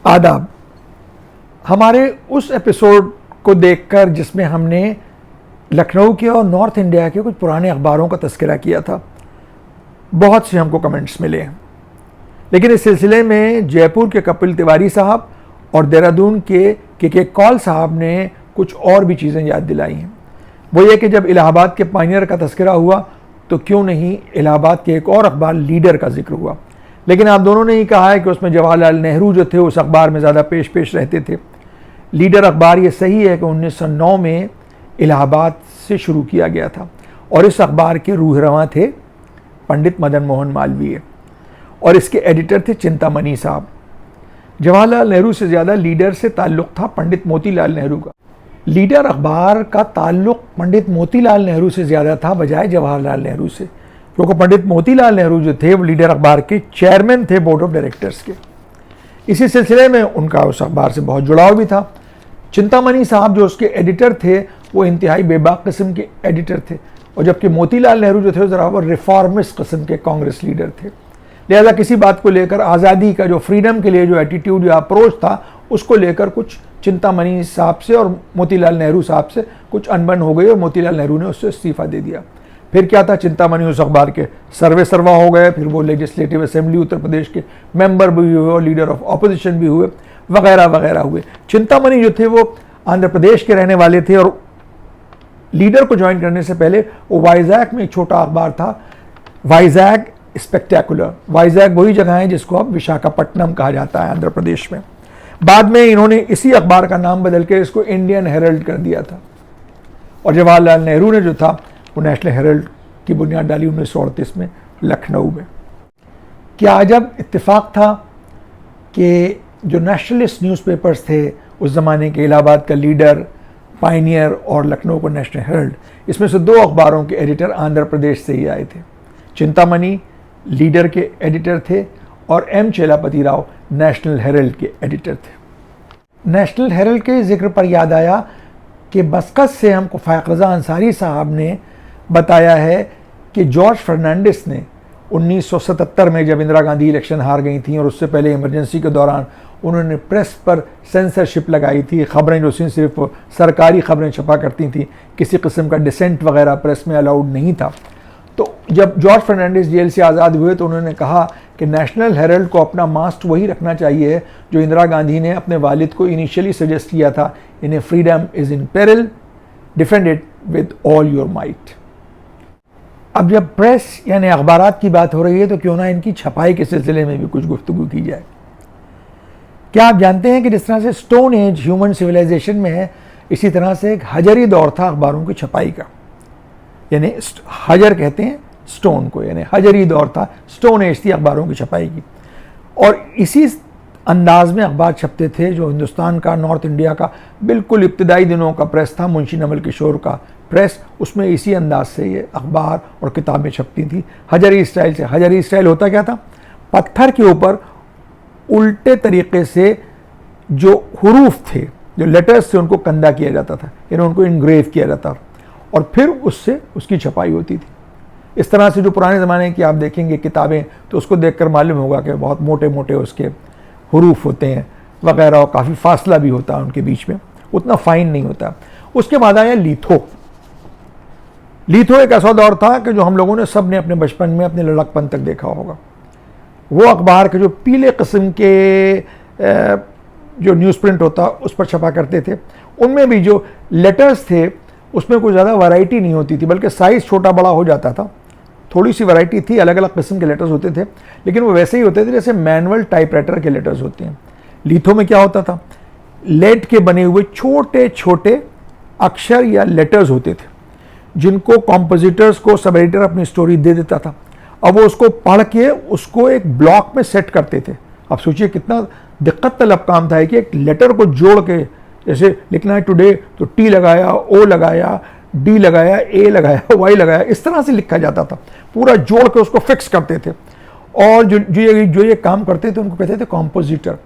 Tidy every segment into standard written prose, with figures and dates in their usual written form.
आदाब। हमारे उस एपिसोड को देखकर जिसमें हमने लखनऊ के और नॉर्थ इंडिया के कुछ पुराने अखबारों का तज़किरा किया था, बहुत से हमको कमेंट्स मिले हैं। लेकिन इस सिलसिले में जयपुर के कपिल तिवारी साहब और देहरादून के कौल साहब ने कुछ और भी चीज़ें याद दिलाई हैं। वो ये कि जब इलाहाबाद के पायनियर का तज़किरा हुआ तो क्यों नहीं इलाहाबाद के एक और अखबार लीडर का जिक्र हुआ। लेकिन आप दोनों ने ही कहा है कि उसमें जवाहरलाल नेहरू जो थे उस अखबार में ज़्यादा पेश रहते थे। लीडर अखबार ये सही है कि 1909 में इलाहाबाद से शुरू किया गया था और इस अखबार के रूहरवां थे पंडित मदन मोहन मालवीय और इसके एडिटर थे चिंतामणि साहब। जवाहरलाल नेहरू से ज़्यादा लीडर से ताल्लुक़ था पंडित मोतीलाल नेहरू का। लीडर अखबार का ताल्लुक़ पंडित मोतीलाल नेहरू से ज़्यादा था बजाय जवाहरलाल नेहरू से, क्योंकि पंडित मोतीलाल नेहरू जो थे वो लीडर अखबार के चेयरमैन थे बोर्ड ऑफ डायरेक्टर्स के। इसी सिलसिले में उनका उस अखबार से बहुत जुड़ाव भी था। चिंतामणि साहब जो उसके एडिटर थे वो इंतहाई बेबाक किस्म के एडिटर थे, और जबकि मोतीलाल नेहरू जो थे ज़रा वो रिफॉर्मिस्ट किस्म के कांग्रेस लीडर थे। लिहाजा किसी बात को लेकर आज़ादी का जो फ्रीडम के लिए जो एटीट्यूड या अप्रोच था उसको लेकर कुछ चिंतामणि साहब से और मोतीलाल नेहरू साहब से कुछ अनबन हो गई और मोतीलाल नेहरू ने उससे इस्तीफ़ा दे दिया। फिर क्या था, चिंतामणि उस अखबार के सर्वा हो गए, फिर वो लेजिस्लेटिव असेंबली उत्तर प्रदेश के मेंबर भी हुए और लीडर ऑफ ऑपोजिशन भी हुए, वगैरह वगैरह हुए। चिंतामणि जो थे वो आंध्र प्रदेश के रहने वाले थे और लीडर को ज्वाइन करने से पहले वो वाइजैक में एक छोटा अखबार था, वाइजैक स्पेक्टेकुलर। वाइजैक वही जगह है जिसको अब विशाखापट्टनम कहा जाता है आंध्र प्रदेश में। बाद में इन्होंने इसी अखबार का नाम बदल के इसको इंडियन हेरल्ड कर दिया था और जवाहरलाल नेहरू ने जो था वो नेशनल हेरल्ड की बुनियाद डाली 1938 में लखनऊ में। क्या अजब इत्तेफाक था कि जो नेशनलिस्ट न्यूज़पेपर्स थे उस ज़माने के, इलाहाबाद का लीडर, पायनियर और लखनऊ का नेशनल हेरल्ड, इसमें से दो अखबारों के एडिटर आंध्र प्रदेश से ही आए थे। चिंतामणि लीडर के एडिटर थे और M Chalapathi Rau National Herald के एडिटर थे। नेशनल हेरल्ड के जिक्र पर याद आया कि मस्कत से हमको फायक रज़ा अंसारी साहब ने बताया है कि जॉर्ज फर्नांडिस ने 1977 में जब इंदिरा गांधी इलेक्शन हार गई थी और उससे पहले इमरजेंसी के दौरान उन्होंने प्रेस पर सेंसरशिप लगाई थी। ख़बरें जो सिर्फ सरकारी ख़बरें छपा करती थी, किसी किस्म का डिसेंट वगैरह प्रेस में अलाउड नहीं था। तो जब जॉर्ज फर्नांडिस जेल से आज़ाद हुए तो उन्होंने कहा कि नेशनल हेरल्ड को अपना मास्ट वही रखना चाहिए जो इंदिरा गांधी ने अपने वालिद को इनिशियली सजेस्ट किया था, इन्हें freedom is in peril, defend it with all your might. अब जब प्रेस यानी अखबारात की बात हो रही है तो क्यों ना इनकी छपाई के सिलसिले में भी कुछ गुफ्तगू की जाए। क्या आप जानते हैं कि जिस तरह से स्टोन एज ह्यूमन सिविलाइजेशन में है, इसी तरह से एक हजरी दौर था अखबारों की छपाई का, यानी हजर कहते हैं स्टोन को, यानी हजरी दौर था, स्टोन एज थी अखबारों की छपाई की। और इसी अंदाज में अखबार छपते थे जो हिंदुस्तान का, नॉर्थ इंडिया का बिल्कुल इब्तदाई दिनों का प्रेस था, मुंशी नवल किशोर का प्रेस, उसमें इसी अंदाज से ये अखबार और किताबें छपती थी हजरी स्टाइल से। हजरी स्टाइल होता क्या था, पत्थर के ऊपर उल्टे तरीके से जो हुरूफ थे, जो लेटर्स थे, उनको कंधा किया जाता था, यानी उनको इनग्रेव किया जाता और फिर उससे उसकी छपाई होती थी। इस तरह से जो पुराने ज़माने की आप देखेंगे किताबें तो उसको देखकर मालूम होगा कि बहुत मोटे मोटे उसके हुरूफ होते हैं वगैरह, और काफ़ी फासला भी होता है उनके बीच में, उतना फाइन नहीं होता। उसके बाद आया लीथो। लीथो एक ऐसा दौर था कि जो हम लोगों ने सब ने अपने बचपन में, अपने लड़कपन तक देखा होगा। वो अखबार के जो पीले किस्म के जो न्यूज़ प्रिंट होता उस पर छपा करते थे, उनमें भी जो लेटर्स थे उसमें कोई ज़्यादा वैरायटी नहीं होती थी, बल्कि साइज़ छोटा बड़ा हो जाता था। थोड़ी सी वैरायटी थी, अलग अलग किस्म के लेटर्स होते थे, लेकिन वो वैसे ही होते थे जैसे मैनुअल टाइपराइटर के लेटर्स होते हैं। लीथो में क्या होता था, लेड के बने हुए छोटे छोटे अक्षर या लेटर्स होते थे जिनको कॉम्पोजिटर्स को सब एडिटर अपनी स्टोरी दे देता था। अब वो उसको पढ़ के उसको एक ब्लॉक में सेट करते थे। अब सोचिए कितना दिक्कत तलब काम था कि एक लेटर को जोड़ के, जैसे लिखना है टुडे तो टी लगाया, ओ लगाया, डी लगाया, ए लगाया, वाई लगाया, इस तरह से लिखा जाता था। पूरा जोड़ के उसको फिक्स करते थे और जो ये काम करते थे उनको कहते थे कॉम्पोजिटर।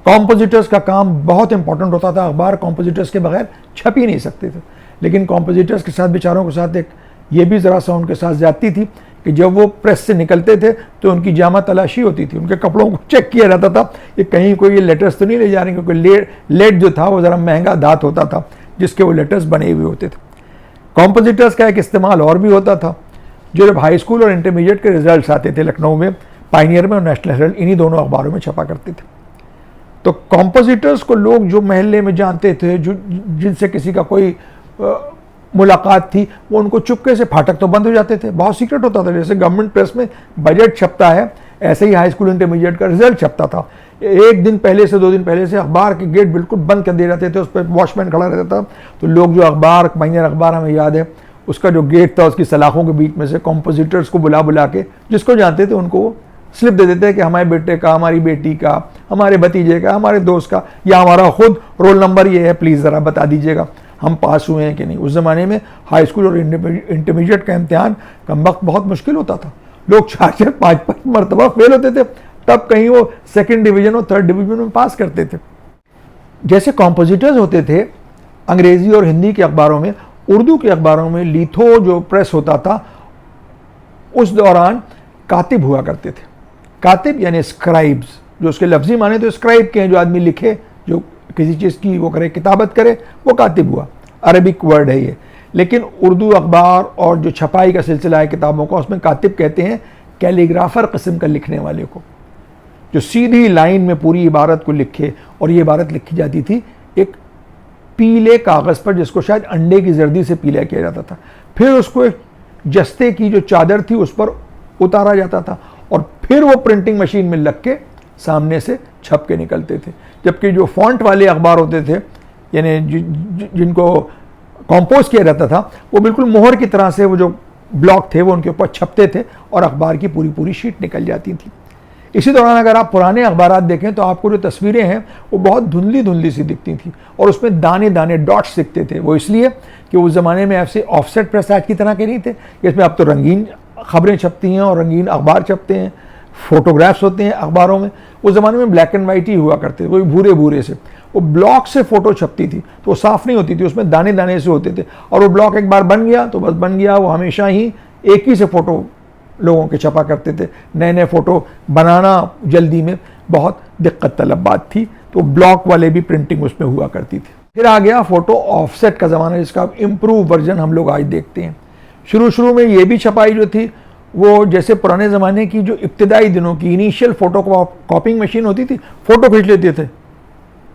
कॉम्पोजिटर्स का काम बहुत इंपॉर्टेंट होता था। अखबार कॉम्पोजिटर्स के बगैर छप ही नहीं सकते थे, लेकिन कॉम्पोजिटर्स के साथ बेचारों के साथ एक ये भी ज़रा सा उनके साथ ज़्यादती थी कि जब वो प्रेस से निकलते थे तो उनकी जामा तलाशी होती थी, उनके कपड़ों को चेक किया जाता था कि कहीं कोई ये लेटर्स तो नहीं ले जा रहे, क्योंकि लेड जो था वो ज़रा महंगा धात होता था जिसके वो लेटर्स बने हुए होते थे। कॉम्पोजिटर्स का एक इस्तेमाल और भी होता था। जो जब हाई स्कूल और इंटरमीडिएट के रिजल्ट्स आते थे लखनऊ में, पायनियर में और नेशनल हेराल्ड, इन्हीं दोनों अखबारों में छपा करते थे। तो कॉम्पोजिटर्स को लोग जो महल्ले में जानते थे, जो जिनसे किसी का कोई मुलाकात थी, वो उनको चुपके से, फाटक तो बंद हो जाते थे, बहुत सीक्रेट होता था। जैसे गवर्नमेंट प्रेस में बजट छपता है, ऐसे ही हाई स्कूल इंटरमीडिएट का रिजल्ट छपता था। एक दिन पहले से, 2 दिन पहले से अखबार के गेट बिल्कुल बंद कर दिए जाते थे, उस पर वॉचमैन खड़ा रहता था। तो लोग जो अखबार, पायनियर अखबार हमें याद है, उसका जो गेट था उसकी सलाखों के बीच में से कॉम्पोजिटर्स को बुला बुला के, जिसको जानते थे उनको वो स्लिप दे देते कि हमारे बेटे का, हमारी बेटी का, हमारे भतीजे का, हमारे दोस्त का, या हमारा खुद रोल नंबर ये है, प्लीज़ ज़रा बता दीजिएगा हम पास हुए हैं कि नहीं। उस ज़माने में हाई स्कूल और इंटरमीडिएट का इम्तिहान कम वक्त बहुत मुश्किल होता था। लोग 4-4, 5-5 मरतबा फेल होते थे, तब कहीं वो सेकंड डिवीज़न और थर्ड डिवीज़न में पास करते थे। जैसे कॉम्पोजिटर्स होते थे अंग्रेज़ी और हिंदी के अखबारों में, उर्दू के अखबारों में लिथो जो प्रेस होता था, उस दौरान कातिब हुआ करते थे। कातिब यानी स्क्राइब्स, जो उसके लफ्जी माने तो स्क्राइब के हैं, जो आदमी लिखे, जो किसी चीज़ की वो करे, किताबत करे, वो कातिब हुआ। अरबिक वर्ड है ये। लेकिन उर्दू अखबार और जो छपाई का सिलसिला है किताबों का, उसमें कातिब कहते हैं कैलीग्राफर किस्म का लिखने वाले को, जो सीधी लाइन में पूरी इबारत को लिखे। और ये इबारत लिखी जाती थी एक पीले कागज़ पर, जिसको शायद अंडे की जर्दी से पीला किया जाता था। फिर उसको एक जस्ते की जो चादर थी उस पर उतारा जाता था, और फिर वो प्रिंटिंग मशीन में लग के सामने से छप के निकलते थे। जबकि जो फॉन्ट वाले अखबार होते थे, यानी जिनको कंपोज किया जाता था, वो बिल्कुल मोहर की तरह से वो जो ब्लॉक थे वो उनके ऊपर छपते थे और अखबार की पूरी पूरी शीट निकल जाती थी। इसी दौरान अगर आप पुराने अखबार देखें तो आपको जो तस्वीरें हैं वो बहुत धुंधली धुंधली सी दिखती थी, और उसमें दाने दाने डॉट्स दिखते थे। वो इसलिए कि उस ज़माने में ऐसे ऑफसेट प्रेस आज की तरह के नहीं थे। इसमें अब तो रंगीन खबरें छपती हैं और रंगीन अखबार छपते हैं, फोटोग्राफ्स होते हैं अखबारों में। उस ज़माने में ब्लैक एंड वाइट ही हुआ करते थे, वो भूरे भूरे से। वो ब्लॉक से फ़ोटो छपती थी तो वो साफ़ नहीं होती थी, उसमें दाने दाने से होते थे, और वो ब्लॉक एक बार बन गया तो बस बन गया। वो हमेशा ही एक ही से फ़ोटो लोगों के छपा करते थे। नए नए फ़ोटो बनाना जल्दी में बहुत दिक्कत तलब बात थी, तो ब्लॉक वाले भी प्रिंटिंग उसमें हुआ करती थी। फिर आ गया फ़ोटो ऑफसेट का ज़माना, जिसका इम्प्रूव वर्जन हम लोग आज देखते हैं। शुरू में ये भी छपाई जो थी वो जैसे पुराने ज़माने की जो इब्तदाई दिनों की इनिशियल फ़ोटो कॉपिंग मशीन होती थी, फ़ोटो खींच लेते थे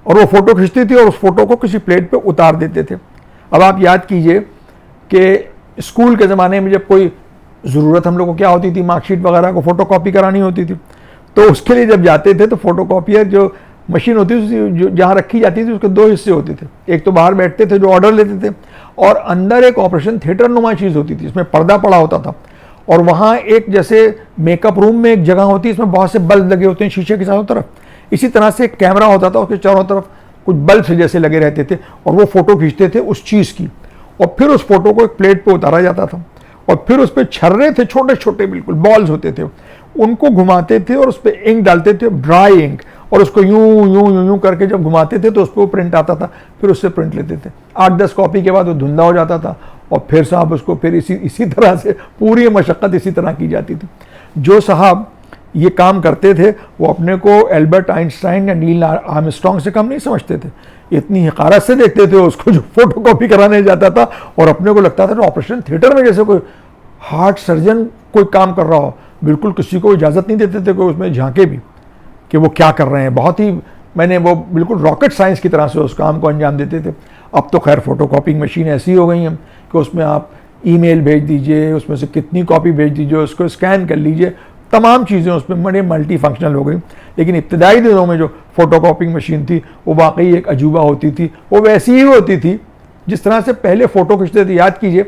और वो फ़ोटो खींचती थी और उस फ़ोटो को किसी प्लेट पे उतार देते थे। अब आप याद कीजिए कि स्कूल के ज़माने में जब कोई ज़रूरत हम लोग को क्या होती थी, मार्कशीट वगैरह को फ़ोटो कॉपी करानी होती थी, तो उसके लिए जब जाते थे तो फ़ोटो कॉपियर जो मशीन होती थी, जो जहाँ रखी जाती थी, उसके 2 हिस्से होते थे। एक तो बाहर बैठते थे जो ऑर्डर लेते थे, और अंदर एक ऑपरेशन थिएटर नुमा चीज़ होती थी, इसमें पर्दा पड़ा होता था, और वहाँ एक जैसे मेकअप रूम में एक जगह होती है, इसमें बहुत से बल्ब लगे होते हैं शीशे के चारों तरफ। इसी तरह से एक कैमरा होता था, उसके चारों तरफ कुछ बल्ब से जैसे लगे रहते थे, और वो फ़ोटो खींचते थे उस चीज़ की, और फिर उस फोटो को एक प्लेट पे उतारा जाता था, और फिर उस पर छर्रे थे, छोटे छोटे बिल्कुल बॉल्स होते थे, उनको घुमाते थे और उस पर इंक डालते थे, ड्राई इंक, और उसको यूं यूं यूं यूं करके जब घुमाते थे तो उस पर वो प्रिंट आता था। फिर उससे प्रिंट लेते थे। 8-10 कॉपी के बाद वो धुंधा हो जाता था, और फिर साहब उसको फिर इसी तरह से पूरी मशक्क़त इसी तरह की जाती थी। जो साहब ये काम करते थे वो अपने को एल्बर्ट आइंस्टाइन या नील आर्मस्ट्रॉन्ग से कम नहीं समझते थे। इतनी हकारत से देखते थे उसको जो फोटो कॉपी कराने जाता था, और अपने को लगता था ऑपरेशन थिएटर में जैसे कोई हार्ट सर्जन कोई काम कर रहा हो। बिल्कुल किसी को इजाज़त नहीं देते थे कोई उसमें झांके भी कि वो क्या कर रहे हैं। बहुत ही वो बिल्कुल रॉकेट साइंस की तरह से उस काम को अंजाम देते थे। अब तो खैर फ़ोटो कॉपिंग मशीन ऐसी हो गई हैं कि उसमें आप ईमेल भेज दीजिए, उसमें से कितनी कॉपी भेज दीजिए, उसको स्कैन कर लीजिए, तमाम चीज़ें उसमें बड़े मल्टी फंक्शनल हो गई। लेकिन इब्तदाई दिनों में जो फ़ोटो कॉपिंग मशीन थी वो वाकई एक अजूबा होती थी। वो वैसी ही होती थी जिस तरह से पहले फ़ोटो खींचते थे। याद कीजिए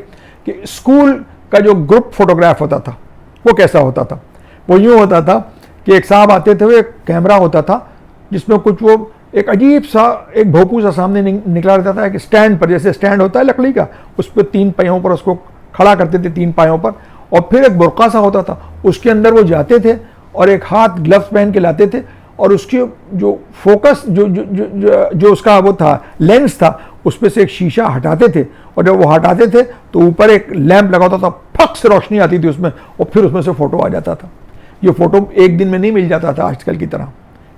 कि स्कूल का जो ग्रुप फोटोग्राफ होता था वो कैसा होता था। वो यूँ होता था कि एक साहब आते थे, वो एक कैमरा होता था जिसमें कुछ वो एक अजीब सा एक भोपू सा सामने निकला रहता था, एक स्टैंड पर, जैसे स्टैंड होता है लकड़ी का, उस पर 3 पहियों पर उसको खड़ा करते थे, 3 पायों पर, और फिर एक बुर्का सा होता था, उसके अंदर वो जाते थे और एक हाथ ग्लव्स पहन के लाते थे, और उसकी जो फोकस जो उसका वो था लेंस था, उसमें से एक शीशा हटाते थे, और जब वो हटाते थे तो ऊपर एक लैंप लगा होता था, फक से रोशनी आती थी उसमें, और फिर उसमें से फ़ोटो आ जाता था। ये फ़ोटो एक दिन में नहीं मिल जाता था आजकल की तरह,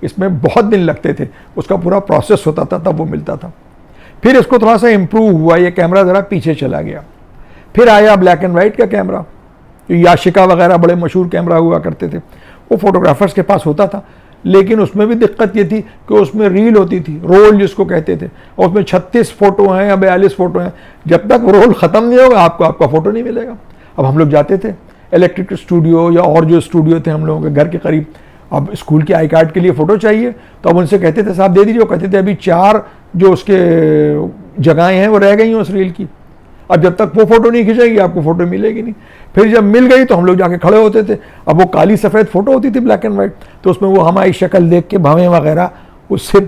इसमें बहुत दिन लगते थे, उसका पूरा प्रोसेस होता था तब वो मिलता था। फिर इसको थोड़ा सा इम्प्रूव हुआ, ये कैमरा ज़रा पीछे चला गया। फिर आया ब्लैक एंड वाइट का कैमरा, याशिका वगैरह बड़े मशहूर कैमरा हुआ करते थे, वो फोटोग्राफर्स के पास होता था, लेकिन उसमें भी दिक्कत ये थी कि उसमें रील होती थी, रोल जिसको कहते थे, और उसमें 36 फ़ोटो हैं या 42 फ़ोटो हैं, जब तक रोल ख़त्म नहीं होगा आपको आपका फ़ोटो नहीं मिलेगा। अब हम लोग जाते थे इलेक्ट्रिक स्टूडियो या और जो स्टूडियो थे हम लोगों के घर के करीब, अब स्कूल के आई कार्ड के लिए फ़ोटो चाहिए, तो अब उनसे कहते थे साहब दे दीजिए, वो कहते थे अभी 4 जो उसके जगहें हैं वो रह गई हैं उस रील की, अब जब तक वो फ़ोटो नहीं खिंचेगी आपको फ़ोटो मिलेगी नहीं। फिर जब मिल गई तो हम लोग जाके खड़े होते थे, अब वो काली सफ़ेद फ़ोटो होती थी ब्लैक एंड वाइट, तो उसमें वो हमारी शक्ल देख के भवें वगैरह उससे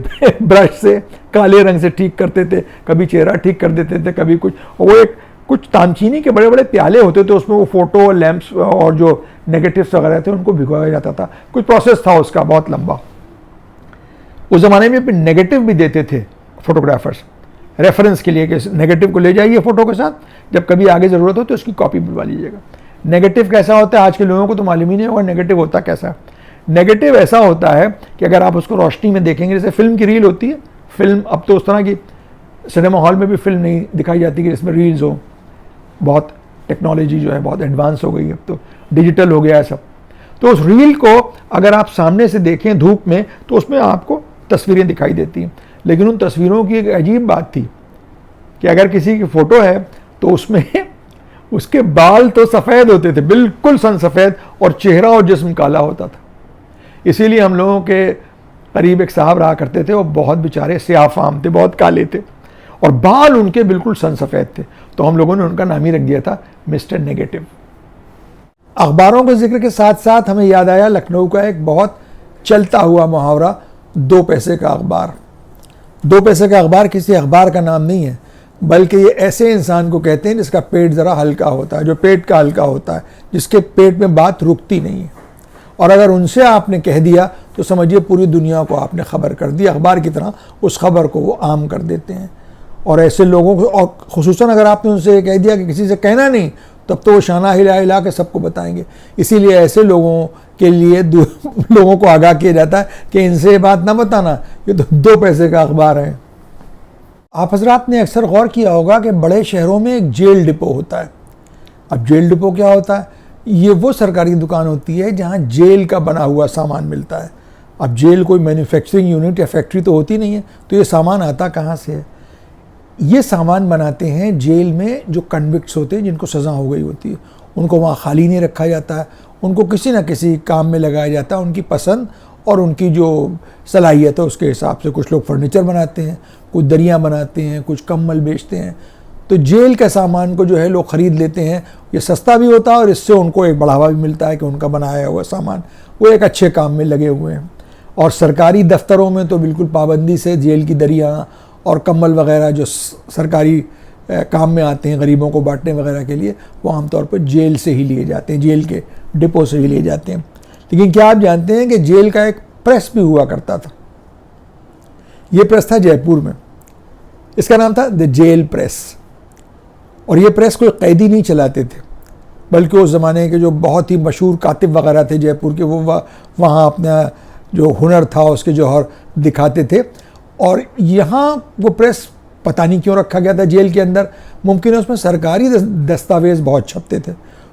ब्रश से काले रंग से ठीक करते थे, कभी चेहरा ठीक कर देते थे, कभी कुछ, और वो एक कुछ तानचीनी के बड़े बड़े प्याले होते थे, उसमें वो फ़ोटो और लैंप्स और जो नेगेटिव्स वगैरह थे उनको भिगोया जाता था, कुछ प्रोसेस था उसका बहुत लंबा। उस ज़माने में फिर नेगेटिव भी देते थे फोटोग्राफर्स रेफरेंस के लिए, कि नेगेटिव को ले जाइए फ़ोटो के साथ, जब कभी आगे ज़रूरत हो तो उसकी कॉपी बुलवा लीजिएगा। नेगेटिव कैसा होता है आज के लोगों को तो मालूम ही नहीं होगा नेगेटिव होता कैसा। नेगेटिव ऐसा होता है कि अगर आप उसको रोशनी में देखेंगे, जैसे फिल्म की रील होती है, फिल्म अब तो उस तरह की सिनेमा हॉल में भी फिल्म नहीं दिखाई जाती कि इसमें रील्स हो, बहुत टेक्नोलॉजी जो है बहुत एडवांस हो गई है, अब तो डिजिटल हो गया है सब। तो उस रील को अगर आप सामने से देखें धूप में तो उसमें आपको तस्वीरें दिखाई देती हैं, लेकिन उन तस्वीरों की एक अजीब बात थी कि अगर किसी की फ़ोटो है तो उसमें उसके बाल तो सफ़ेद होते थे, बिल्कुल सन सफ़ेद, और चेहरा और जिस्म काला होता था। इसीलिए हम लोगों के करीब एक साहब रहा करते थे, वो बहुत बेचारे स्याफाम थे, बहुत काले थे, और बाल उनके बिल्कुल सन सफ़ेद थे, तो हम लोगों ने उनका नाम ही रख दिया था मिस्टर नेगेटिव। अखबारों के जिक्र के साथ साथ हमें याद आया लखनऊ का एक बहुत चलता हुआ मुहावरा, 2 पैसे का अखबार। 2 पैसे का अखबार किसी अखबार का नाम नहीं है, बल्कि ये ऐसे इंसान को कहते हैं जिसका पेट ज़रा हल्का होता है, जो पेट का हल्का होता है, जिसके पेट में बात रुकती नहीं है, और अगर उनसे आपने कह दिया तो समझिए पूरी दुनिया को आपने खबर कर दी, अखबार की तरह उस खबर को वो आम कर देते हैं। और ऐसे लोगों को, और ख़ुसूसन अगर आपने उनसे कह दिया कि किसी से कहना नहीं, तब तो वो शाना हिला हिला के सबको बताएंगे। इसीलिए ऐसे लोगों के लिए लोगों को आगाह किया जाता है कि इनसे ये बात ना बताना, ये तो 2 पैसे का अखबार है। आप हजरात ने अक्सर गौर किया होगा कि बड़े शहरों में एक जेल डिपो होता है। अब जेल डिपो क्या होता है? ये वो सरकारी दुकान होती है जहाँ जेल का बना हुआ सामान मिलता है। अब जेल कोई मैन्युफैक्चरिंग यूनिट या फैक्ट्री तो होती नहीं है, तो ये सामान आता कहाँ से है? ये सामान बनाते हैं जेल में जो कन्विक्ट्स होते हैं, जिनको सज़ा हो गई होती है, उनको वहाँ खाली नहीं रखा जाता है, उनको किसी न किसी काम में लगाया जाता है, उनकी पसंद और उनकी जो सलाहियत है उसके हिसाब से। कुछ लोग फर्नीचर बनाते हैं, कुछ दरियाँ बनाते हैं, कुछ कम्बल बेचते हैं। तो जेल का सामान को जो है लोग ख़रीद लेते हैं, ये सस्ता भी होता है और इससे उनको एक बढ़ावा भी मिलता है कि उनका बनाया हुआ सामान वो एक अच्छे काम में लगे हुए हैं। और सरकारी दफ्तरों में तो बिल्कुल पाबंदी से जेल की दरियाँ और कम्बल वगैरह जो सरकारी काम में आते हैं गरीबों को बांटने वगैरह के लिए, वो आमतौर पर जेल से ही लिए जाते हैं, जेल के डिपो से ही लिए जाते हैं। लेकिन क्या आप जानते हैं कि जेल का एक प्रेस भी हुआ करता था? ये प्रेस था जयपुर में, इसका नाम था द जेल प्रेस। और ये प्रेस कोई कैदी नहीं चलाते थे, बल्कि उस ज़माने के जो बहुत ही मशहूर कातिब वगैरह थे जयपुर के, वो वहाँ अपना जो हुनर था उसके जौहर दिखाते थे। और यहाँ वो प्रेस पता नहीं क्यों रखा गया था जेल के अंदर, मुमकिन है उसमें सरकारी दस्तावेज़ बहुत छपते थे।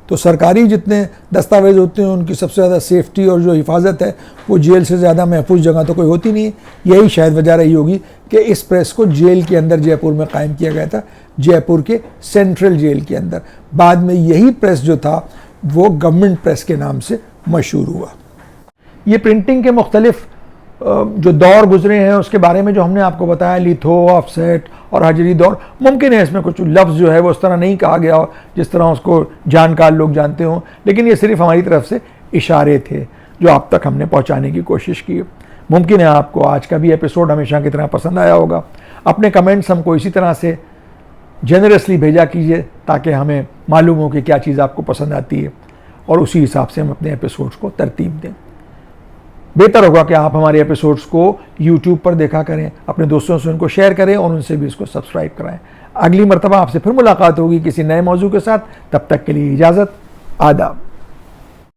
तो सरकारी जितने दस्तावेज़ होते हैं उनकी सबसे ज़्यादा सेफ्टी और जो हिफाजत है वो जेल से ज़्यादा महफूज जगह तो कोई होती नहीं है। यही शायद वजह रही होगी कि इस प्रेस को जेल के अंदर जयपुर में कायम किया गया था, जयपुर के सेंट्रल जेल के अंदर। बाद में यही प्रेस जो था वो गवर्नमेंट प्रेस के नाम से मशहूर हुआ। ये प्रिंटिंग के मुख्तलिफ जो दौर गुजरे हैं उसके बारे में जो हमने आपको बताया, लिथो, ऑफसेट और हजरी दौर, मुमकिन है इसमें कुछ लफ्ज़ जो है वो उस तरह नहीं कहा गया हो जिस तरह उसको जानकार लोग जानते हों, लेकिन ये सिर्फ हमारी तरफ से इशारे थे जो आप तक हमने पहुंचाने की कोशिश की। मुमकिन है आपको आज का भी एपिसोड हमेशा की तरह पसंद आया होगा। अपने कमेंट्स हमको इसी तरह से जेनरसली भेजा कीजिए ताकि हमें मालूम हो कि क्या चीज़ आपको पसंद आती है और उसी हिसाब से हम अपने एपिसोड्स को तरतीब दें। बेहतर होगा कि आप हमारे एपिसोड्स को यूट्यूब पर देखा करें, अपने दोस्तों से उनको शेयर करें और उनसे भी इसको सब्सक्राइब कराएं। अगली मरतबा आपसे फिर मुलाकात होगी किसी नए मौजू के साथ, तब तक के लिए इजाज़त, आदाब।